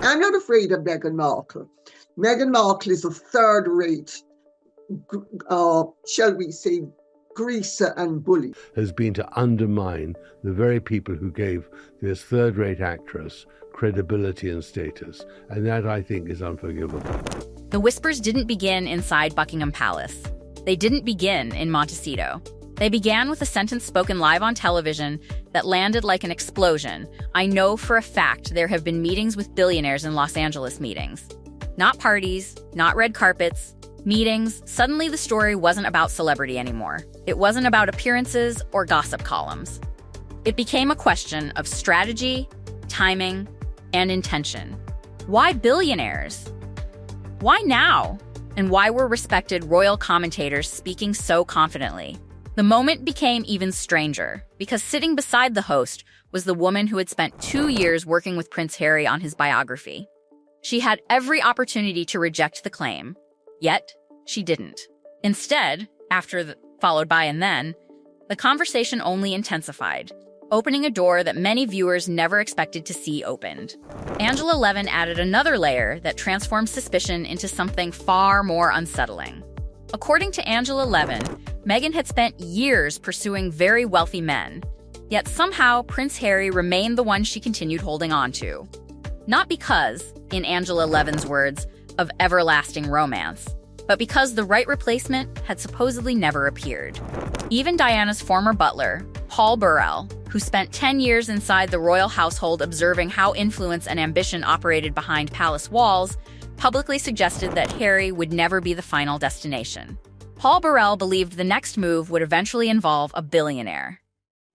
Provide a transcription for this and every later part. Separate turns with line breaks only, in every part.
I'm not afraid of Meghan Markle. Meghan Markle is a third-rate, shall we say, greaser and bully.
Has been to undermine the very people who gave this third-rate actress credibility and status, and that, I think, is unforgivable.
The whispers didn't begin inside Buckingham Palace. They didn't begin in Montecito. They began with a sentence spoken live on television that landed like an explosion. "I know for a fact there have been meetings with billionaires in Los Angeles meetings." Not parties, not red carpets, meetings. Suddenly the story wasn't about celebrity anymore. It wasn't about appearances or gossip columns. It became a question of strategy, timing, and intention. Why billionaires? Why now? And why were respected royal commentators speaking so confidently? The moment became even stranger, because sitting beside the host was the woman who had spent 2 years working with Prince Harry on his biography. She had every opportunity to reject the claim, yet she didn't. Instead, followed by and then, the conversation only intensified, opening a door that many viewers never expected to see opened. Angela Levin added another layer that transformed suspicion into something far more unsettling. According to Angela Levin, Meghan had spent years pursuing very wealthy men, yet somehow Prince Harry remained the one she continued holding on to. Not because, in Angela Levin's words, of everlasting romance, but because the right replacement had supposedly never appeared. Even Diana's former butler, Paul Burrell, who spent 10 years inside the royal household observing how influence and ambition operated behind palace walls, publicly suggested that Harry would never be the final destination. Paul Burrell believed the next move would eventually involve a billionaire.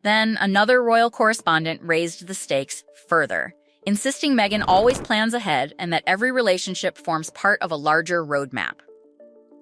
Then another royal correspondent raised the stakes further, insisting Meghan always plans ahead and that every relationship forms part of a larger roadmap.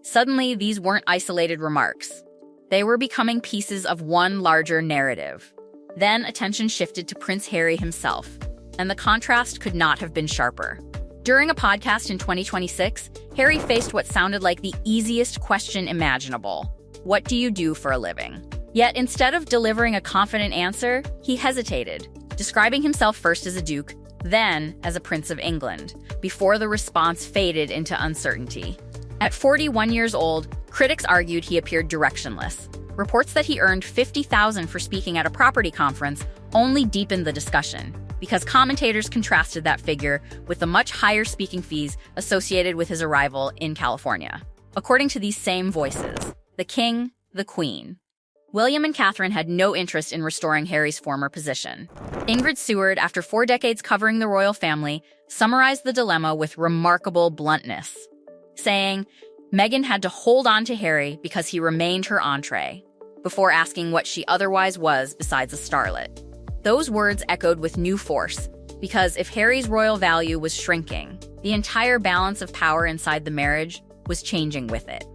Suddenly, these weren't isolated remarks. They were becoming pieces of one larger narrative. Then attention shifted to Prince Harry himself, and the contrast could not have been sharper. During a podcast in 2026, Harry faced what sounded like the easiest question imaginable. What do you do for a living? Yet instead of delivering a confident answer, he hesitated, describing himself first as a duke, then as a Prince of England, before the response faded into uncertainty. At 41 years old, critics argued he appeared directionless. Reports that he earned $50,000 for speaking at a property conference only deepened the discussion, because commentators contrasted that figure with the much higher speaking fees associated with his arrival in California. According to these same voices, the king, the queen, William and Catherine had no interest in restoring Harry's former position. Ingrid Seward, after 4 decades covering the royal family, summarized the dilemma with remarkable bluntness, saying, Meghan had to hold on to Harry because he remained her entree, before asking what she otherwise was besides a starlet. Those words echoed with new force, because if Harry's royal value was shrinking, the entire balance of power inside the marriage was changing with it.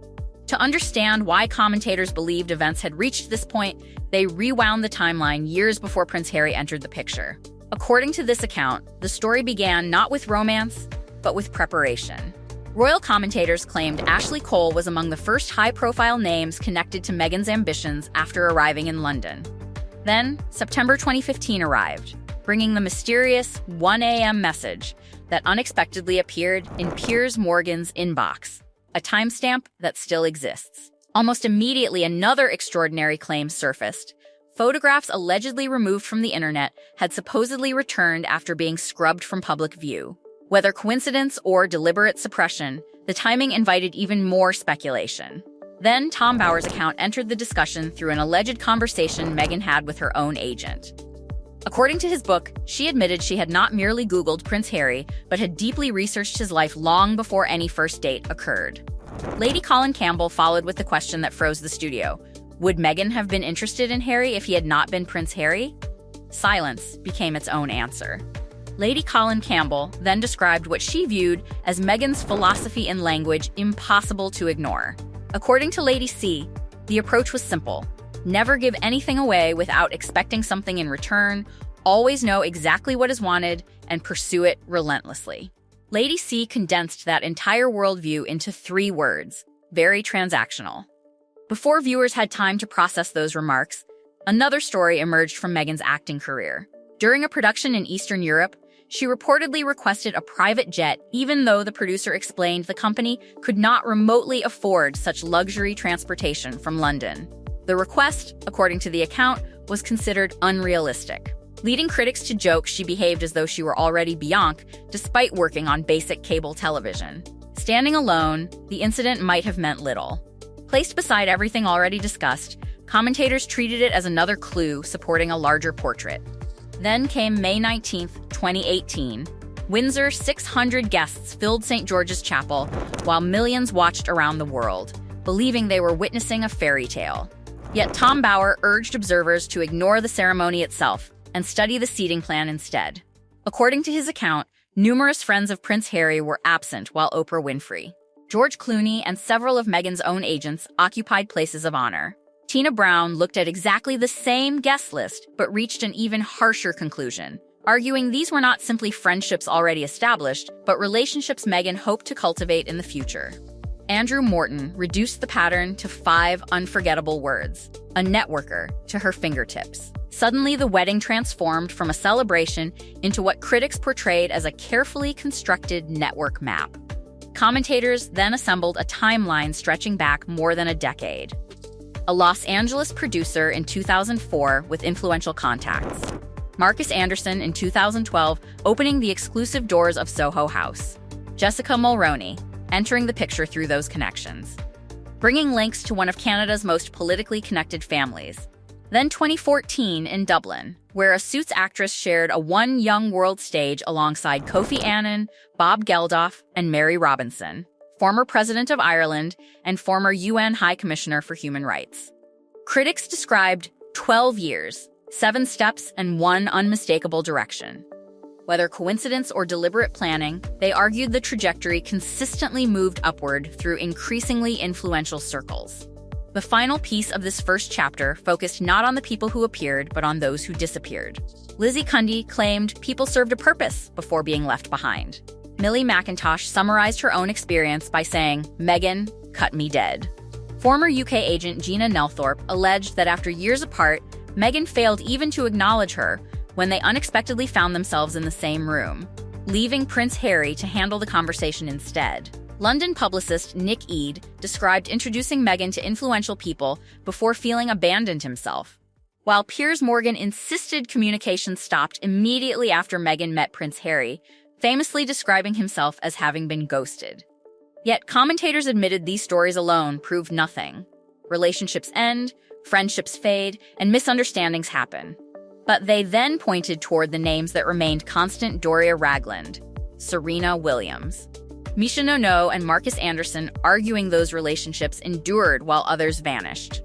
To understand why commentators believed events had reached this point, they rewound the timeline years before Prince Harry entered the picture. According to this account, the story began not with romance, but with preparation. Royal commentators claimed Ashley Cole was among the first high-profile names connected to Meghan's ambitions after arriving in London. Then, September 2015 arrived, bringing the mysterious 1 a.m. message that unexpectedly appeared in Piers Morgan's inbox, a timestamp that still exists. Almost immediately, another extraordinary claim surfaced. Photographs allegedly removed from the internet had supposedly returned after being scrubbed from public view. Whether coincidence or deliberate suppression, the timing invited even more speculation. Then Tom Bower's account entered the discussion through an alleged conversation Meghan had with her own agent. According to his book, she admitted she had not merely Googled Prince Harry, but had deeply researched his life long before any first date occurred. Lady Colin Campbell followed with the question that froze the studio. Would Meghan have been interested in Harry if he had not been Prince Harry? Silence became its own answer. Lady Colin Campbell then described what she viewed as Meghan's philosophy and language impossible to ignore. According to Lady C, the approach was simple. Never give anything away without expecting something in return, always know exactly what is wanted, and pursue it relentlessly. Lady C condensed that entire worldview into 3 words: very transactional. Before viewers had time to process those remarks, another story emerged from Meghan's acting career. During a production in Eastern Europe, she reportedly requested a private jet even though the producer explained the company could not remotely afford such luxury transportation from London. The request, according to the account, was considered unrealistic, leading critics to joke she behaved as though she were already Bianca, despite working on basic cable television. Standing alone, the incident might have meant little. Placed beside everything already discussed, commentators treated it as another clue supporting a larger portrait. Then came May 19, 2018. Windsor's 600 guests filled St. George's Chapel, while millions watched around the world, believing they were witnessing a fairy tale. Yet Tom Bower urged observers to ignore the ceremony itself and study the seating plan instead. According to his account, numerous friends of Prince Harry were absent while Oprah Winfrey, George Clooney, and several of Meghan's own agents occupied places of honor. Tina Brown looked at exactly the same guest list, but reached an even harsher conclusion, arguing these were not simply friendships already established, but relationships Meghan hoped to cultivate in the future. Andrew Morton reduced the pattern to 5 unforgettable words: a networker to her fingertips. Suddenly, the wedding transformed from a celebration into what critics portrayed as a carefully constructed network map. Commentators then assembled a timeline stretching back more than a decade. A Los Angeles producer in 2004 with influential contacts. Marcus Anderson in 2012 opening the exclusive doors of Soho House. Jessica Mulroney entering the picture through those connections, bringing links to one of Canada's most politically connected families. Then 2014 in Dublin, where a Suits actress shared a One Young World stage alongside Kofi Annan, Bob Geldof, and Mary Robinson, former President of Ireland and former UN High Commissioner for Human Rights. Critics described 12 years, 7 steps, and 1 unmistakable direction. Whether coincidence or deliberate planning, they argued the trajectory consistently moved upward through increasingly influential circles. The final piece of this first chapter focused not on the people who appeared, but on those who disappeared. Lizzie Cundy claimed people served a purpose before being left behind. Millie McIntosh summarized her own experience by saying, "Meghan cut me dead." Former UK agent Gina Nelthorpe alleged that after years apart, Meghan failed even to acknowledge her when they unexpectedly found themselves in the same room, leaving Prince Harry to handle the conversation instead. London publicist Nick Eade described introducing Meghan to influential people before feeling abandoned himself, while Piers Morgan insisted communication stopped immediately after Meghan met Prince Harry, famously describing himself as having been ghosted. Yet commentators admitted these stories alone proved nothing. Relationships end, friendships fade, and misunderstandings happen. But they then pointed toward the names that remained constant: Doria Ragland, Serena Williams, Misha Nono, and Marcus Anderson, arguing those relationships endured while others vanished.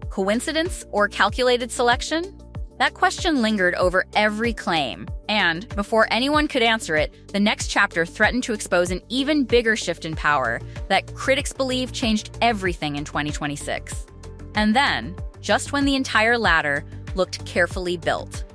Coincidence or calculated selection? That question lingered over every claim, and before anyone could answer it, the next chapter threatened to expose an even bigger shift in power that critics believe changed everything in 2026. And then, just when the entire ladder looked carefully built,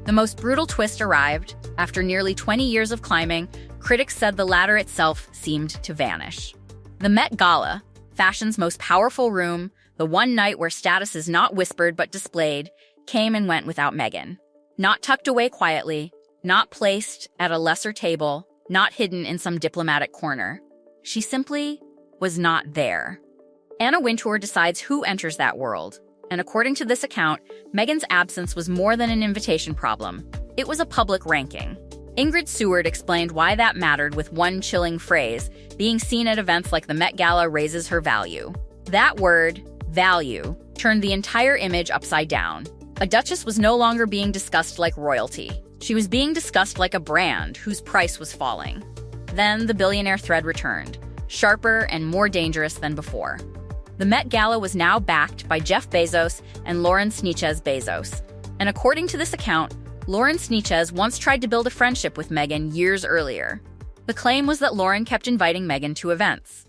the most brutal twist arrived. After nearly 20 years of climbing, critics said the ladder itself seemed to vanish. The Met Gala, fashion's most powerful room, the one night where status is not whispered but displayed, came and went without Meghan. Not tucked away quietly, not placed at a lesser table, not hidden in some diplomatic corner. She simply was not there. Anna Wintour decides who enters that world, and according to this account, Meghan's absence was more than an invitation problem. It was a public ranking. Ingrid Seward explained why that mattered with one chilling phrase: being seen at events like the Met Gala raises her value. That word, value, turned the entire image upside down. A duchess was no longer being discussed like royalty. She was being discussed like a brand whose price was falling. Then the billionaire thread returned, sharper and more dangerous than before. The Met Gala was now backed by Jeff Bezos and Lauren Sanchez Bezos. And according to this account, Lauren Sanchez once tried to build a friendship with Meghan years earlier. The claim was that Lauren kept inviting Meghan to events.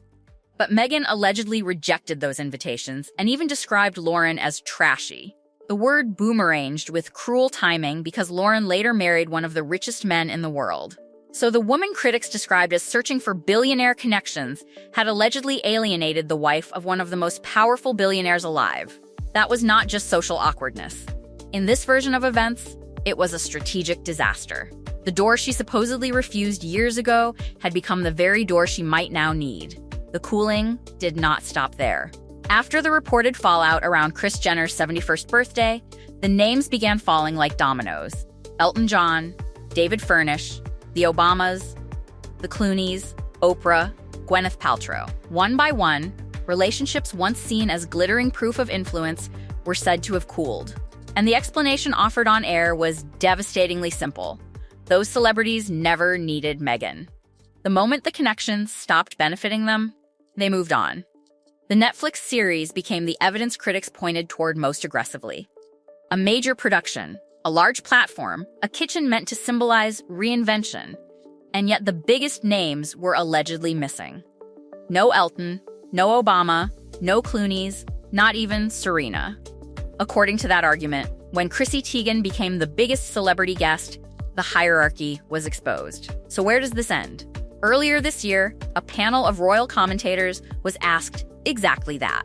But Meghan allegedly rejected those invitations and even described Lauren as trashy. The word boomeranged with cruel timing because Lauren later married one of the richest men in the world. So the woman critics described as searching for billionaire connections had allegedly alienated the wife of one of the most powerful billionaires alive. That was not just social awkwardness. In this version of events, it was a strategic disaster. The door she supposedly refused years ago had become the very door she might now need. The cooling did not stop there. After the reported fallout around Kris Jenner's 71st birthday, the names began falling like dominoes. Elton John, David Furnish, the Obamas, the Clooneys, Oprah, Gwyneth Paltrow. One by one, relationships once seen as glittering proof of influence were said to have cooled. And the explanation offered on air was devastatingly simple. Those celebrities never needed Meghan. The moment the connections stopped benefiting them, they moved on. The Netflix series became the evidence critics pointed toward most aggressively. A major production, a large platform, a kitchen meant to symbolize reinvention, and yet the biggest names were allegedly missing. No Elton, no Obama, no Clooneys, not even Serena. According to that argument, when Chrissy Teigen became the biggest celebrity guest, the hierarchy was exposed. So where does this end? Earlier this year, a panel of royal commentators was asked exactly that.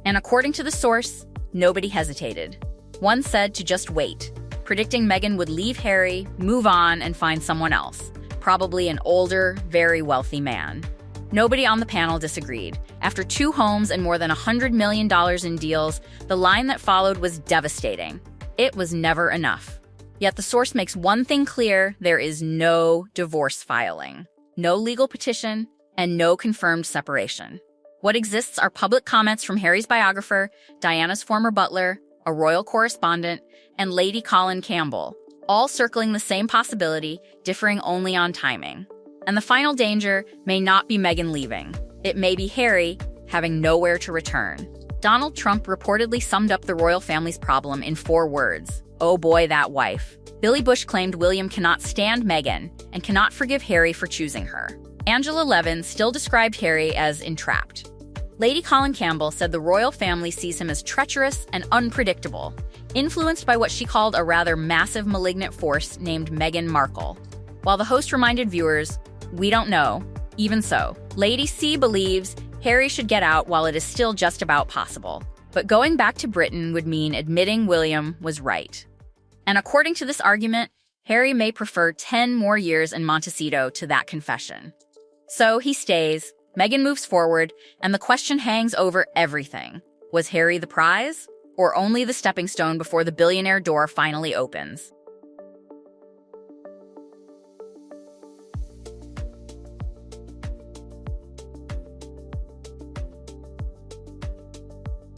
And according to the source, nobody hesitated. One said to just wait, predicting Meghan would leave Harry, move on, and find someone else, probably an older, very wealthy man. Nobody on the panel disagreed. After 2 homes and more than $100 million in deals, the line that followed was devastating. It was never enough. Yet the source makes one thing clear: there is no divorce filing, no legal petition, and no confirmed separation. What exists are public comments from Harry's biographer, Diana's former butler, a royal correspondent, and Lady Colin Campbell, all circling the same possibility, differing only on timing. And the final danger may not be Meghan leaving. It may be Harry having nowhere to return. Donald Trump reportedly summed up the royal family's problem in 4 words: "Oh boy, that wife." Billy Bush claimed William cannot stand Meghan and cannot forgive Harry for choosing her. Angela Levin still described Harry as entrapped. Lady Colin Campbell said the royal family sees him as treacherous and unpredictable, influenced by what she called a rather massive malignant force named Meghan Markle. While the host reminded viewers, "We don't know." Even so, Lady C believes Harry should get out while it is still just about possible. But going back to Britain would mean admitting William was right. And according to this argument, Harry may prefer 10 more years in Montecito to that confession. So he stays, Meghan moves forward, and the question hangs over everything. Was Harry the prize, or only the stepping stone before the billionaire door finally opens?